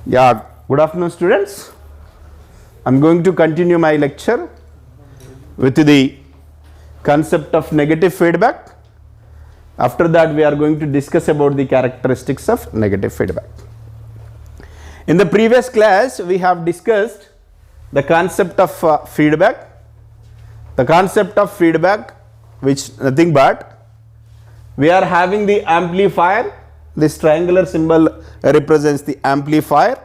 Yeah, good afternoon students. I am going to continue my lecture with the concept of negative feedback. After that we are going to discuss about the characteristics of negative feedback. In the previous class we have discussed the concept of feedback. The concept of feedback, which nothing but we are having the amplifier. This triangular symbol represents the amplifier,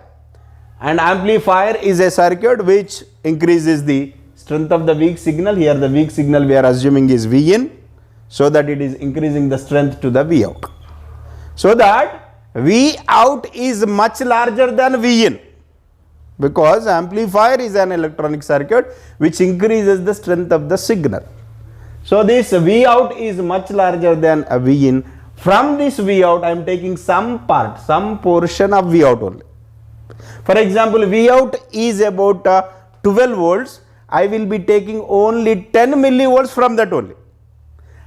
and amplifier is a circuit which increases the strength of the weak signal. Here the weak signal we are assuming is V in, so that it is increasing the strength to the V out, so that V out is much larger than V in, because amplifier is an electronic circuit which increases the strength of the signal. So this V out is much larger than a V in. From this V out I am taking some part, some portion of V out only. For example, V out is about 12 volts. I will be taking only 10 millivolts from that only.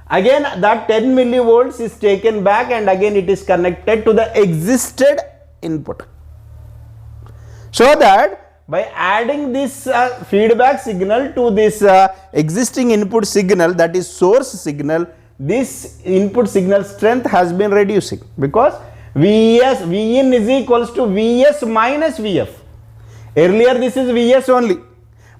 Again that 10 millivolts is taken back and again it is connected to the existed input. So that by adding this feedback signal to this existing input signal, that is source signal, this input signal strength has been reducing, because V in is equals to Vs minus Vf. Earlier this is Vs only.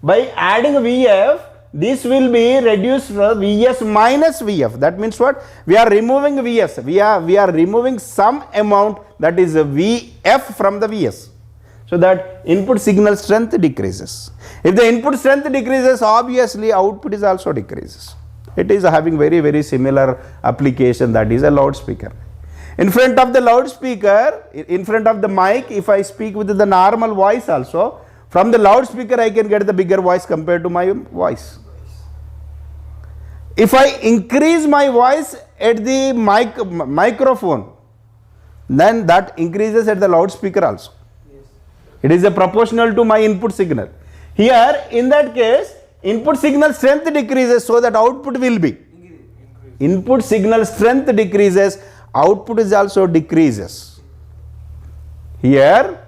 By adding Vf, this will be reduced to Vs minus Vf. That means what? We are removing Vs. We are removing some amount, that is Vf from the Vs. So that input signal strength decreases. If the input strength decreases, obviously output is also decreases. It is having very similar application, that is a loudspeaker. In front of the loudspeaker, in front of the mic, if I speak with the normal voice also, from the loudspeaker I can get the bigger voice compared to my voice. If I increase my voice at the microphone, then that increases at the loudspeaker also. It is a proportional to my input signal. Here in that case, input signal strength decreases, so that output will be. Input signal strength decreases, output is also decreases. Here,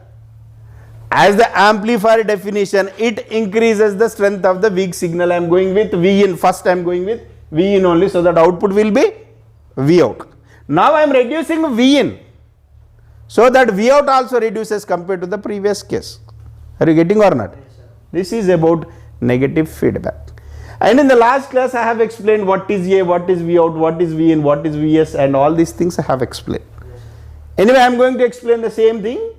as the amplifier definition, it increases the strength of the weak signal. I am going with V in. First I am going with V in only, so that output will be V out. Now I am reducing V in, so that V out also reduces compared to the previous case. Are you getting or not? This is about negative feedback. And in the last class I have explained what is A, what is V out, what is V in, what is Vs, and all these things I have explained. Anyway, I am going to explain the same thing.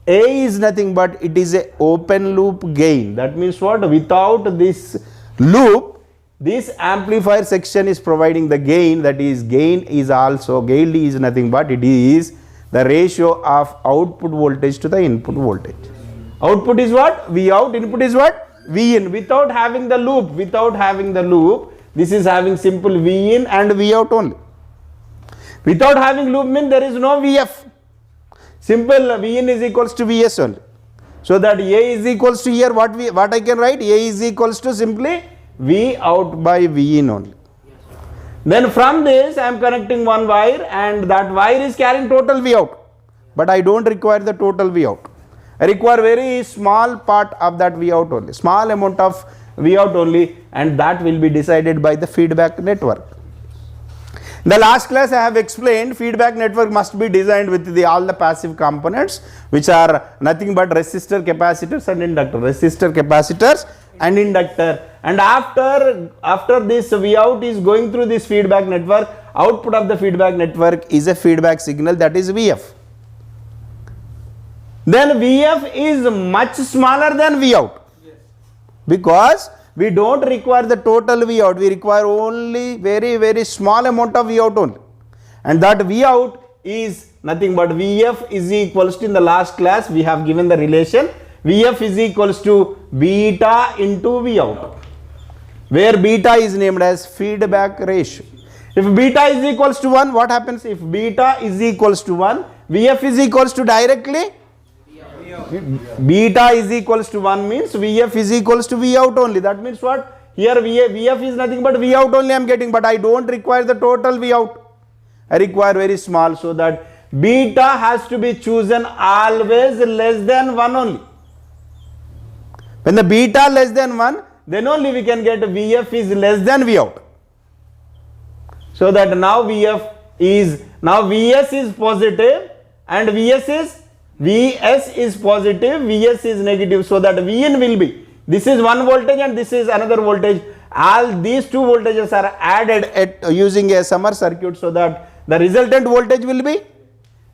A is nothing but it is a open loop gain. That means what? Without this loop, this amplifier section is providing the gain, that is gain is nothing but it is the ratio of output voltage to the input voltage. Output is what? V out, input is what? V in. Without having the loop, this is having simple V in and V out only. Without having loop means there is no Vf. Simple V in is equals to Vs only. So that A is equals to, here what I can write? A is equals to simply V out by V in only. Then from this I am connecting one wire, and that wire is carrying total V out. But I don't require the total V out. I require very small part of that V out only, small amount of V out only, and that will be decided by the feedback network. In the last class I have explained feedback network must be designed with all the passive components, which are nothing but resistor, capacitors and inductor. Resistor, capacitors and inductor. And after this V out is going through this feedback network, output of the feedback network is a feedback signal, that is Vf. Then Vf is much smaller than V out, because we don't require the total V out, we require only very small amount of V out only, and that V out is nothing but Vf is equals to, in the last class we have given the relation, Vf is equals to beta into V out, where beta is named as feedback ratio. If beta is equals to 1, what happens? If beta is equals to 1, Vf is equals to directly, beta is equals to 1 means Vf is equals to V out only. That means what? Here Vf is nothing but V out only I am getting, but I don't require the total V out. I require very small, so that beta has to be chosen always less than 1 only. When the beta less than 1, then only we can get Vf is less than Vout. So that now Vs is positive and Vs is positive, Vs is negative, so that Vin will be, this is one voltage and this is another voltage. All these two voltages are added at using a summer circuit, so that the resultant voltage will be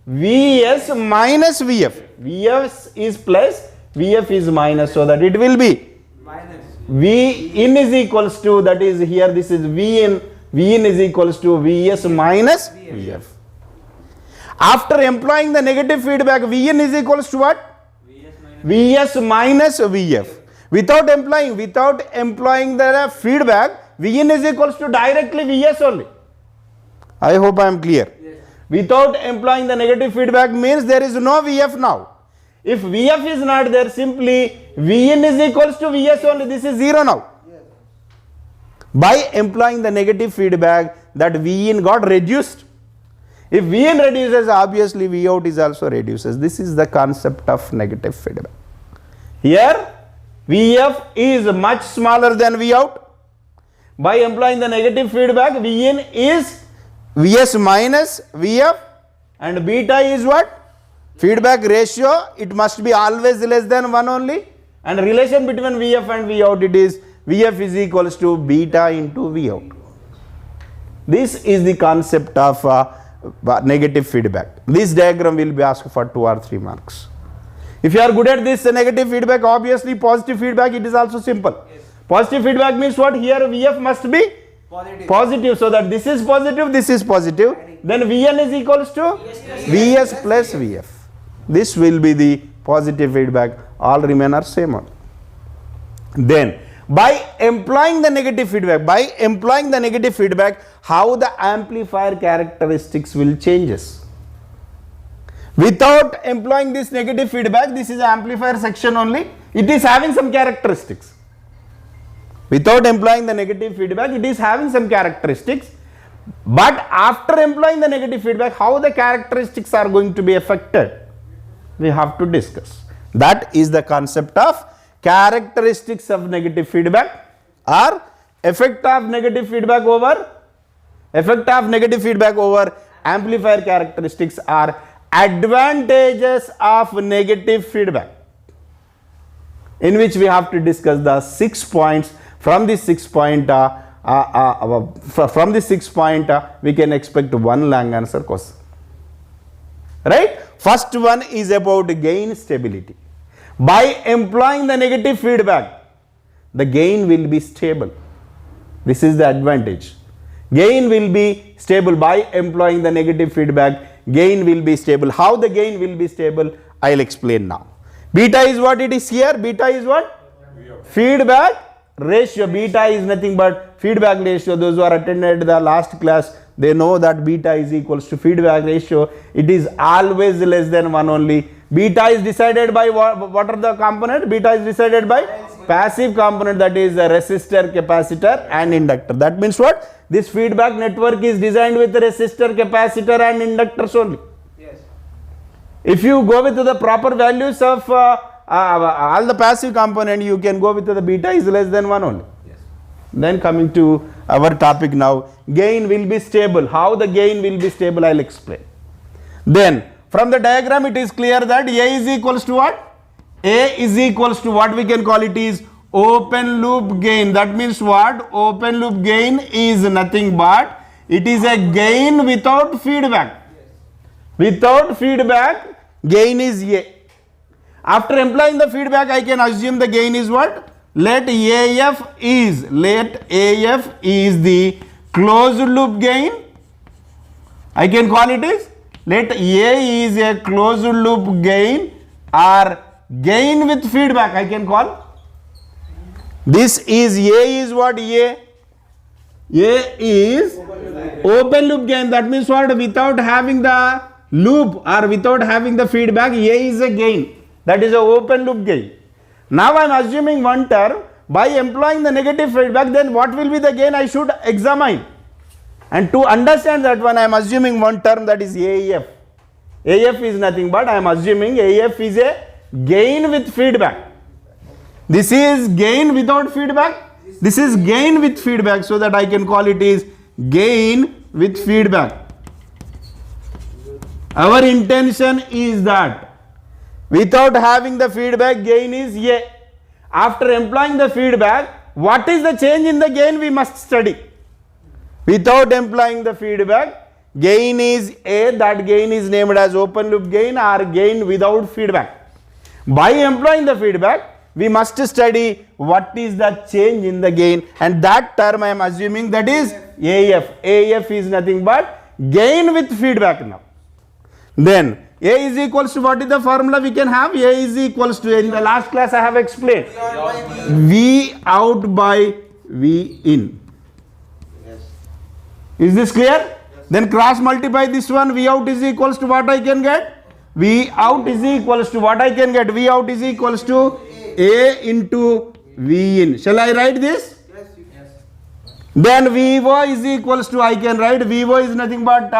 Vs minus Vf. Vs is plus, Vf is minus, so that it will be minus. Vin is equals to, that is here this is Vin is equals to Vs minus Vf. After employing the negative feedback, Vn is equals to what? Vs minus Vf. Without employing the feedback, Vn is equals to directly Vs only. I hope I am clear. Yes. Without employing the negative feedback means there is no Vf now. If Vf is not there, simply Vn is equals to Vs only. This is 0 now. Yes. By employing the negative feedback, that Vin got reduced. If Vn reduces, obviously Vout is also reduces. This is the concept of negative feedback. Here Vf is much smaller than Vout. By employing the negative feedback, Vn is Vs minus Vf, and beta is what? Feedback ratio, it must be always less than 1 only, and relation between Vf and Vout, it is Vf is equals to beta into Vout. This is the concept of negative feedback. This diagram will be asked for 2 or 3 marks. If you are good at this negative feedback, obviously positive feedback, it is also simple. Yes. Positive feedback means what? Here Vf must be positive, so that this is positive, this is positive, then Vn is equals to Vs plus Vf. This will be the positive feedback, all remain are same on. Then by employing the negative feedback, how the amplifier characteristics will changes. Without employing this negative feedback, this is amplifier section only, it is having some characteristics. Without employing the negative feedback, it is having some characteristics, but after employing the negative feedback, how the characteristics are going to be affected, we have to discuss. That is the concept of characteristics of negative feedback, or effect of negative feedback over amplifier characteristics, are advantages of negative feedback, in which we have to discuss the 6 points. From this 6 point, we can expect one long answer question. Right? First one is about gain stability. By employing the negative feedback, the gain will be stable. This is the advantage. Gain will be stable by employing the negative feedback. Gain will be stable. How the gain will be stable, I will explain now. Beta is what it is here? Beta is what? Feedback ratio. Beta is nothing but feedback ratio. Those who are attended the last class, they know that beta is equals to feedback ratio. It is always less than 1 only. Beta is decided by what are the component? Beta is decided by passive component, that is a resistor, capacitor and inductor. That means what? This feedback network is designed with resistor, capacitor and inductors only. Yes. If you go with the proper values of all the passive component, you can go with the beta is less than 1 only. Yes. Then coming to our topic now, gain will be stable. How the gain will be stable, I will explain. Then from the diagram it is clear that A is equals to what? A is equals to what we can call it is open loop gain. That means what? Open loop gain is nothing but it is a gain without feedback. Without feedback, gain is A. After employing the feedback, I can assume the gain is what? Let AF is the closed loop gain. I can call it is, let A is a closed loop gain or gain with feedback, I can call. This is A is what? A is open loop gain. That means what? Without having the loop or without having the feedback, A is a gain. That is a open loop gain. Now I am assuming one term. By employing the negative feedback, then what will be the gain? I should examine. And to understand that one, I am assuming one term, that is AF. AF is nothing but I am assuming AF is a gain with feedback. This is gain without feedback. This is gain with feedback, so that I can call it is gain with feedback. Our intention is that without having the feedback, gain is A. After employing the feedback, what is the change in the gain we must study. Without employing the feedback, gain is A, that gain is named as open loop gain or gain without feedback. By employing the feedback, we must study what is the change in the gain, and that term I am assuming that is AF. AF is nothing but gain with feedback now. Then A is equals to, what is the formula we can have? A is equals to, in the last class I have explained, V out by V in. Is this clear? Yes. Then cross multiply this one, V out is equals to what I can get? V out is equals to what I can get? V out is equals to A into V in. Shall I write this? Yes. Then VO is equals to, I can write VO is nothing but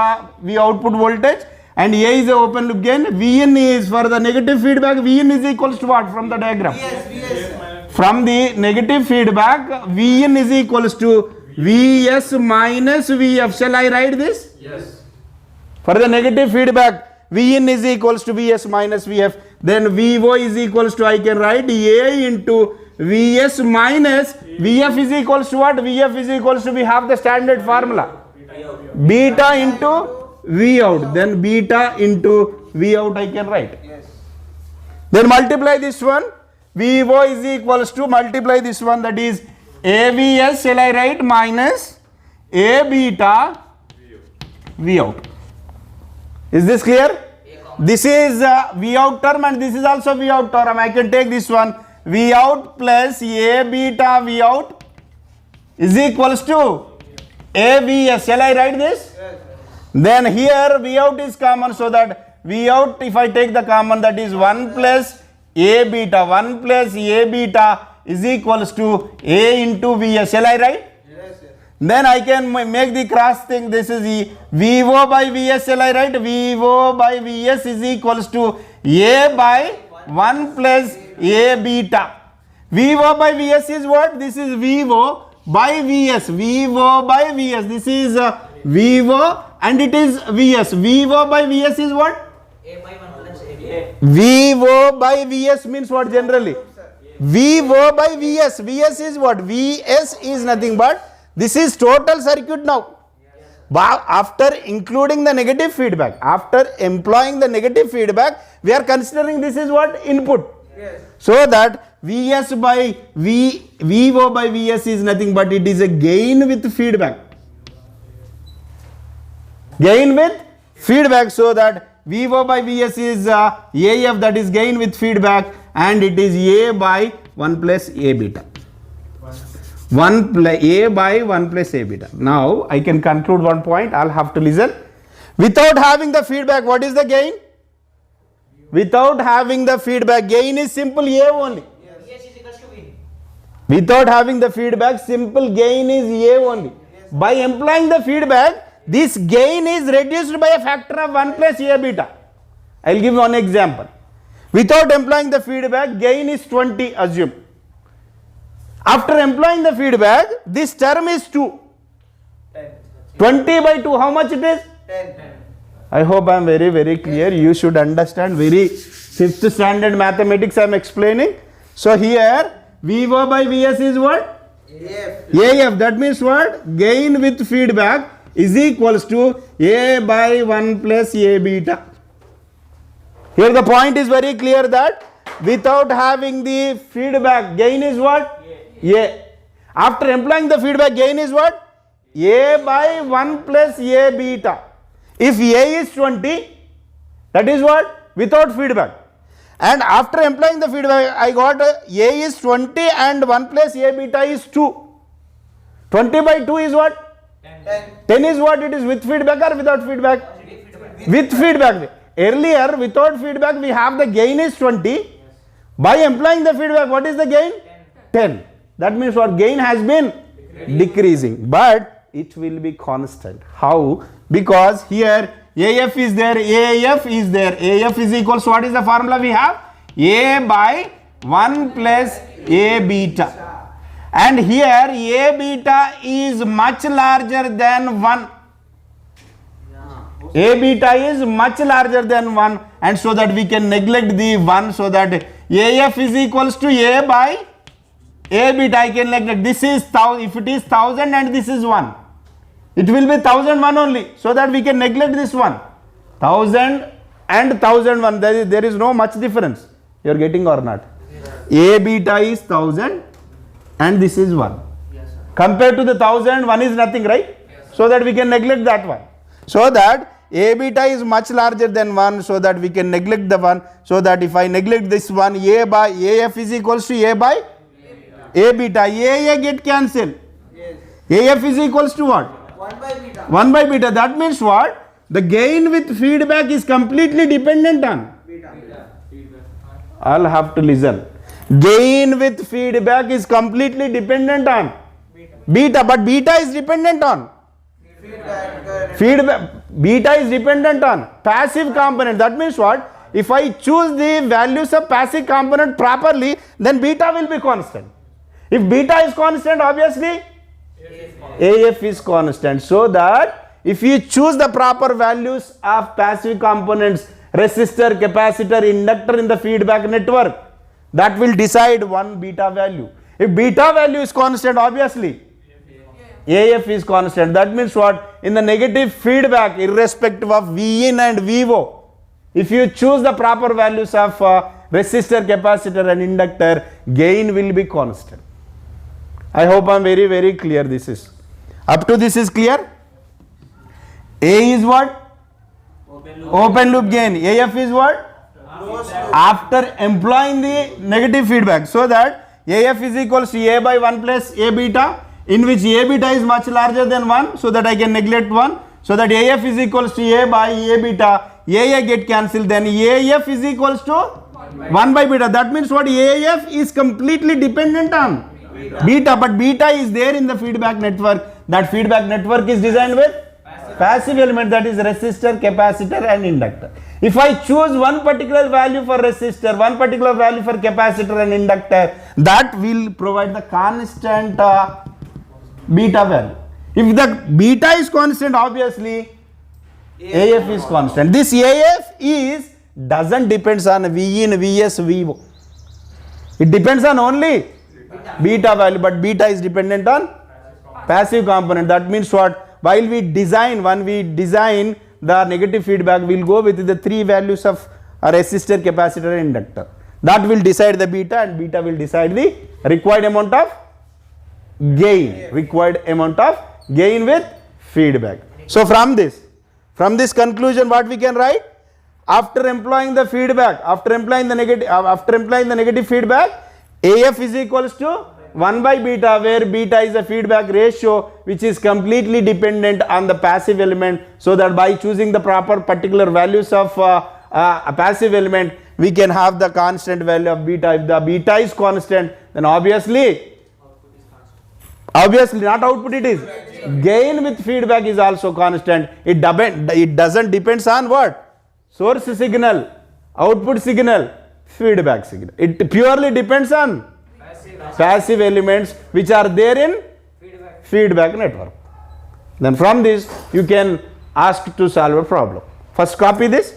V output voltage, and A is the open loop gain. V in is for the negative feedback. V in is equals to what from the diagram? Yes. From the negative feedback, V in is equals to Vs minus Vf. Shall I write this? Yes. For the negative feedback, V in is equals to Vs minus Vf. Then VO is equals to, I can write A into Vs minus Vf is equals to what? Vf is equals to, we have the standard formula. Beta into V out. Then beta into V out I can write. Yes. Then multiply this one. VO is equals to, multiply this one, that is AVS, shall I write, minus A beta V out. Is this clear? This is V out term and this is also V out term. I can take this one, V out plus A beta V out is equals to AVS. Shall I write this? Yes. Then here V out is common, so that V out, if I take the common, that is 1 plus A beta. 1 plus A beta is equals to A into Vs. Shall I write? Yes, yes. Then I can make the cross thing. This is VO by Vs. Shall I write? VO by Vs is equals to A by 1 plus A beta. VO by Vs is what? This is VO by Vs. VO by Vs. This is VO and it is Vs. VO by Vs is what? A by 1 plus A. VO by Vs means what generally? VO by Vs. Vs is what? Vs is nothing but, this is total circuit now. But after including the negative feedback, after employing the negative feedback, we are considering this is what? Input. Yes. So that Vs by VO by Vs is nothing but it is a gain with feedback. Gain with feedback, so that VO by Vs is AF, that is gain with feedback, and it is A by 1 plus A beta. A by 1 plus A beta. Now I can conclude one point. I'll have to listen. Without having the feedback, what is the gain? Without having the feedback, gain is simple A only. Yes. Without having the feedback, simple gain is A only. Yes. By employing the feedback, this gain is reduced by a factor of 1 plus A beta. I will give one example. Without employing the feedback, gain is 20, assume. After employing the feedback, this term is 2. 10. 20 by 2, how much it is? 10. I hope I am very, very clear. You should understand very 5th standard mathematics I am explaining. So here, VO by Vs is what? AF. AF, that means what? Gain with feedback is equals to A by 1 plus A beta. Here the point is very clear that without having the feedback, gain is what? A. After employing the feedback, gain is what? A by 1 plus A beta. If A is 20, that is what? Without feedback. And after employing the feedback, I got A is 20 and 1 plus A beta is 2. 20 by 2 is what? 10. 10 is what? It is with feedback or without feedback? With feedback. Earlier, without feedback, we have the gain is 20. By employing the feedback, what is the gain? 10. That means what? Gain has been decreasing, but it will be constant. How? Because here AF is there, AF is there. AF is equals, what is the formula we have? A by 1 plus A beta. And here A beta is much larger than 1. A beta is much larger than 1, and so that we can neglect the 1, so that AF is equals to A by A beta. I can neglect. This is 1000. If it is 1000 and this is 1, it will be 1001 only, so that we can neglect this one. 1000 and 1001, there is no much difference. You are getting or not? A beta is 1000 and this is 1. Yes, sir. Compared to the 1000, 1 is nothing, right? Yes, so that we can neglect that one. So that A beta is much larger than 1, so that we can neglect the 1. So that if I neglect this one, A by AF is equals to A by A beta. A get cancelled. Yes. AF is equals to what? 1 by beta. 1 by beta. That means what? The gain with feedback is completely dependent on. Beta. I'll have to listen. Gain with feedback is completely dependent on beta, but beta is dependent on feedback. Beta is dependent on passive component. That means what? If I choose the values of passive component properly, then beta will be constant. If beta is constant, obviously AF is constant. So that if you choose the proper values of passive components, resistor, capacitor, inductor in the feedback network, that will decide one beta value. If beta value is constant, obviously AF is constant. That means what? In the negative feedback, irrespective of Vin and VO, if you choose the proper values of resistor, capacitor and inductor, gain will be constant. I hope I am very, very clear. This is up to this is clear. A is what? Open loop gain. AF is what? After employing the negative feedback, so that AF is equals to A by 1 plus A beta, in which A beta is much larger than 1, so that I can neglect 1, so that AF is equals to A by A beta. A get cancelled, then AF is equals to 1 by beta. That means what? AF is completely dependent on beta, but beta is there in the feedback network. That feedback network is designed with passive element, that is resistor, capacitor and inductor. If I choose one particular value for resistor, one particular value for capacitor and inductor, that will provide the constant beta value. If the beta is constant, obviously AF is constant. This AF is doesn't depends on Vin, Vs, Vo. It depends on only beta value, but beta is dependent on passive component. That means what? While we design, when we design the negative feedback, we will go with the three values of a resistor, capacitor and inductor. That will decide the beta, and beta will decide the required amount of gain, with feedback. So from this conclusion, what we can write? After employing the feedback, after employing the negative feedback, AF is equals to 1 by beta, where beta is a feedback ratio which is completely dependent on the passive element, so that by choosing the proper particular values of a passive element, we can have the constant value of beta. If the beta is constant, then obviously not output, it is gain with feedback is also constant. It doesn't depends on what? Source signal, output signal, feedback signal. It purely depends on passive elements which are there in feedback network. Then from this you can ask to solve a problem. First copy this.